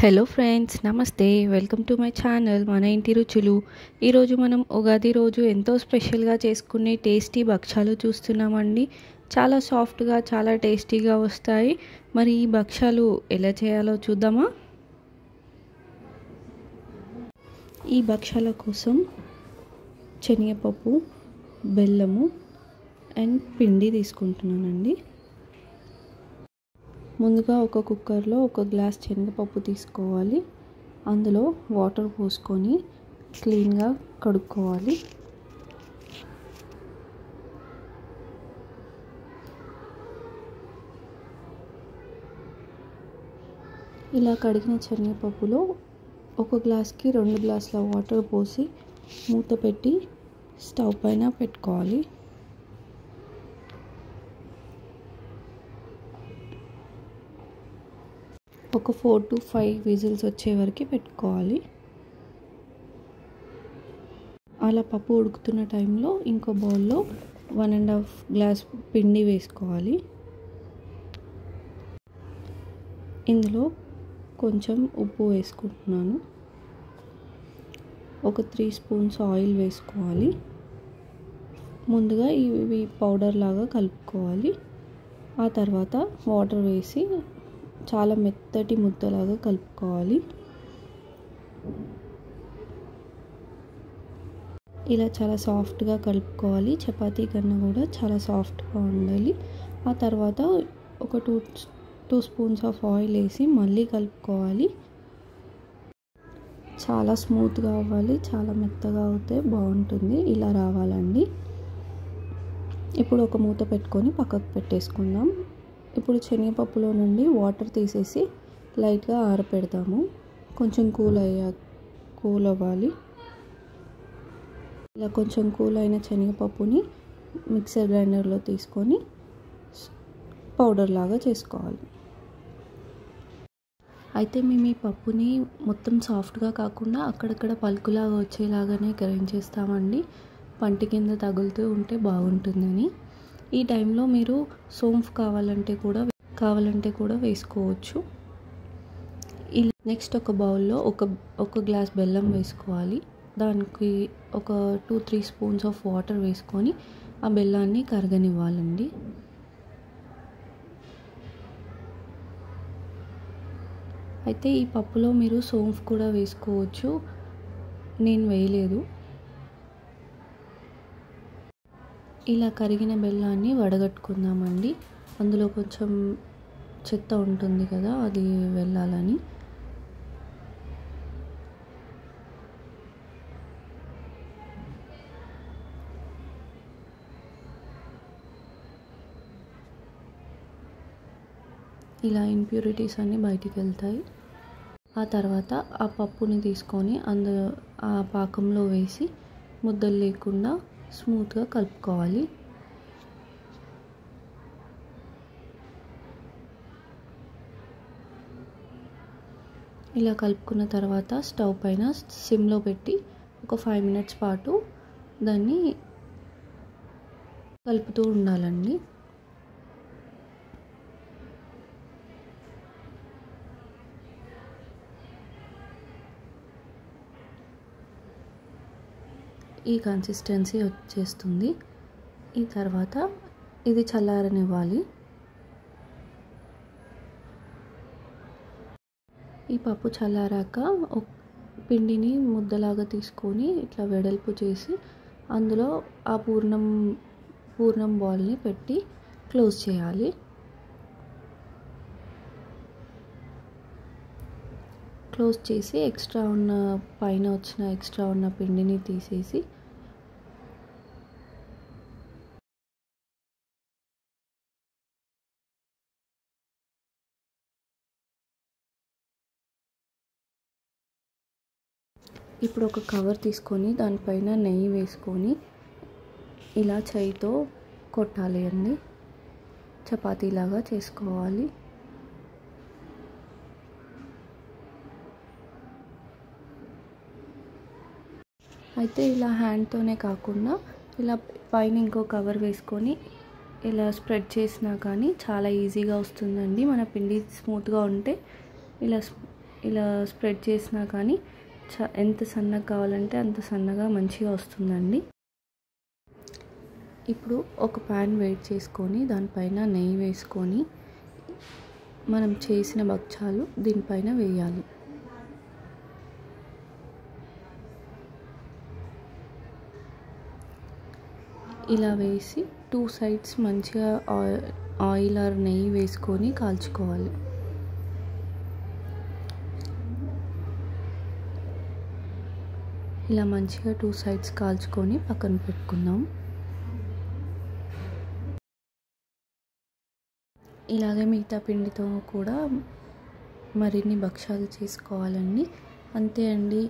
Hello friends, నమస్తే. Welcome to my channel మన ఇంటి రుచులు. ఈరోజు మనం ఉగాది రోజు ఎంతో స్పెషల్గా చేసుకునే టేస్టీ భక్షాలు చూస్తున్నామండి. చాలా సాఫ్ట్గా, చాలా టేస్టీగా వస్తాయి. మరి ఈ భక్షాలు ఎలా చేయాలో చూద్దామా? ఈ భక్షాల కోసం శనగపప్పు, బెల్లము అండ్ పిండి తీసుకుంటున్నానండి. ముందుగా ఒక కుక్కర్లో 1 గ్లాస్ శనగపప్పు తీసుకోవాలి. అందులో వాటర్ పోసుకొని క్లీన్గా కడుక్కోవాలి. ఇలా కడిగిన శనగపప్పులో 1 గ్లాస్కి 2 గ్లాసుల వాటర్ పోసి మూత పెట్టి స్టవ్ పైన పెట్టుకోవాలి. ఒక 4 to 5 విజిల్స్ వచ్చే వరకు పెట్టుకోవాలి. అలా పప్పు ఉడుకుతున్న టైంలో ఇంకో బౌల్లో 1.5 గ్లాస్ పిండి వేసుకోవాలి. ఇందులో కొంచెం ఉప్పు వేసుకుంటున్నాను. ఒక 3 స్పూన్స్ ఆయిల్ వేసుకోవాలి. ముందుగా ఇవి పౌడర్ లాగా కలుపుకోవాలి. ఆ తర్వాత వాటర్ వేసి చాలా మెత్తటి ముద్దలాగా కలుపుకోవాలి. ఇలా చాలా సాఫ్ట్గా కలుపుకోవాలి. చపాతీ కన్నా కూడా చాలా సాఫ్ట్గా ఉండాలి. ఆ తర్వాత ఒక 2 స్పూన్స్ ఆఫ్ ఆయిల్ వేసి మళ్ళీ కలుపుకోవాలి. చాలా స్మూత్గా అవ్వాలి, చాలా మెత్తగా అవుతే బాగుంటుంది. ఇలా రావాలండి. ఇప్పుడు ఒక మూత పెట్టుకొని పక్కకు పెట్టేసుకుందాం. ఇప్పుడు శనగపప్పులో నుండి వాటర్ తీసేసి లైట్గా ఆరపెడతాము. కొంచెం కూల్ అవ్వాలి. ఇలా కొంచెం కూల్ అయిన శనగపప్పుని మిక్సర్ గ్రైండర్లో తీసుకొని పౌడర్ లాగా చేసుకోవాలి. అయితే మేము ఈ పప్పుని మొత్తం సాఫ్ట్గా కాకుండా అక్కడక్కడ పలుకులాగా వచ్చేలాగానే గ్రైండ్ చేస్తామండి. పంటి కింద తగులుతూ ఉంటే బాగుంటుందని. ఈ టైంలో మీరు సోంఫ్ కావాలంటే కూడా వేసుకోవచ్చు. ఇలా నెక్స్ట్ ఒక బౌల్లో ఒక గ్లాస్ బెల్లం వేసుకోవాలి. దానికి ఒక 2-3 స్పూన్స్ ఆఫ్ వాటర్ వేసుకొని ఆ బెల్లాన్ని కరగనివ్వాలండి. అయితే ఈ పప్పులో మీరు సోంఫ్ కూడా వేసుకోవచ్చు. నేను వేయలేదు. ఇలా కరిగిన బెల్లాన్ని వడగట్టుకుందామండి. అందులో కొంచెం చెత్త ఉంటుంది కదా, అది వెళ్ళాలని. ఇలా ఇంప్యూరిటీస్ అన్నీ బయటికి వెళ్తాయి. ఆ తర్వాత ఆ పప్పుని తీసుకొని ఆ పాకంలో వేసి ముద్దలు లేకుండా స్మూత్గా కలుపుకోవాలి. ఇలా కలుపుకున్న తర్వాత స్టవ్ పైన సిమ్లో పెట్టి ఒక 5 మినిట్స్ పాటు దాన్ని కలుపుతూ ఉండాలండి. ఈ కన్సిస్టెన్సీ వచ్చేస్తుంది. ఈ తర్వాత ఇది చల్లారనివ్వాలి. ఈ పప్పు చల్లారాక పిండిని ముద్దలాగా తీసుకొని ఇట్లా వెడల్పు చేసి అందులో ఆ పూర్ణం బాల్ని పెట్టి క్లోజ్ చేయాలి. క్లోజ్ చేసి పైన వచ్చిన ఎక్స్ట్రా ఉన్న పిండిని తీసేసి ఇప్పుడు ఒక కవర్ తీసుకొని దానిపైన నెయ్యి వేసుకొని ఇలా చేయితో కొట్టాలి అండి. చపాతీలాగా చేసుకోవాలి. అయితే ఇలా హ్యాండ్తోనే కాకుండా ఇలా పైన ఇంకో కవర్ వేసుకొని ఇలా స్ప్రెడ్ చేసినా కానీ చాలా ఈజీగా వస్తుందండి. మన పిండి స్మూత్గా ఉంటే ఇలా ఇలా స్ప్రెడ్ చేసినా కానీ ఎంత సన్నగా కావాలంటే అంత సన్నగా మంచిగా వస్తుందండి. ఇప్పుడు ఒక ప్యాన్ వేడి చేసుకొని దానిపైన నెయ్యి వేసుకొని మనం చేసిన భక్షాలు దీనిపైన వేయాలి. ఇలా వేసి 2 సైడ్స్ మంచిగా ఆయిల్ ఆర్ నెయ్యి వేసుకొని కాల్చుకోవాలి. ఇలా మంచిగా 2 సైడ్స్ కాల్చుకొని పక్కన పెట్టుకుందాం. ఇలాగే మిగతా పిండితో కూడా మరిన్ని భక్షాలు చేసుకోవాలండి. అంతే అండి.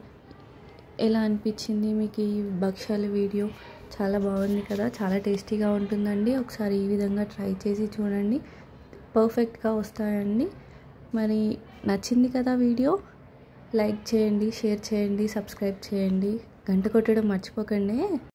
ఎలా అనిపించింది మీకు ఈ భక్షాల వీడియో? చాలా బాగుంది కదా, చాలా టేస్టీగా ఉంటుందండి. ఒకసారి ఈ విధంగా ట్రై చేసి చూడండి, పర్ఫెక్ట్గా వస్తాయండి. మరి నచ్చింది కదా వీడియో? లైక్ చేయండి, షేర్ చేయండి, సబ్స్క్రైబ్ చేయండి, గంట కొట్టడం మర్చిపోకండి.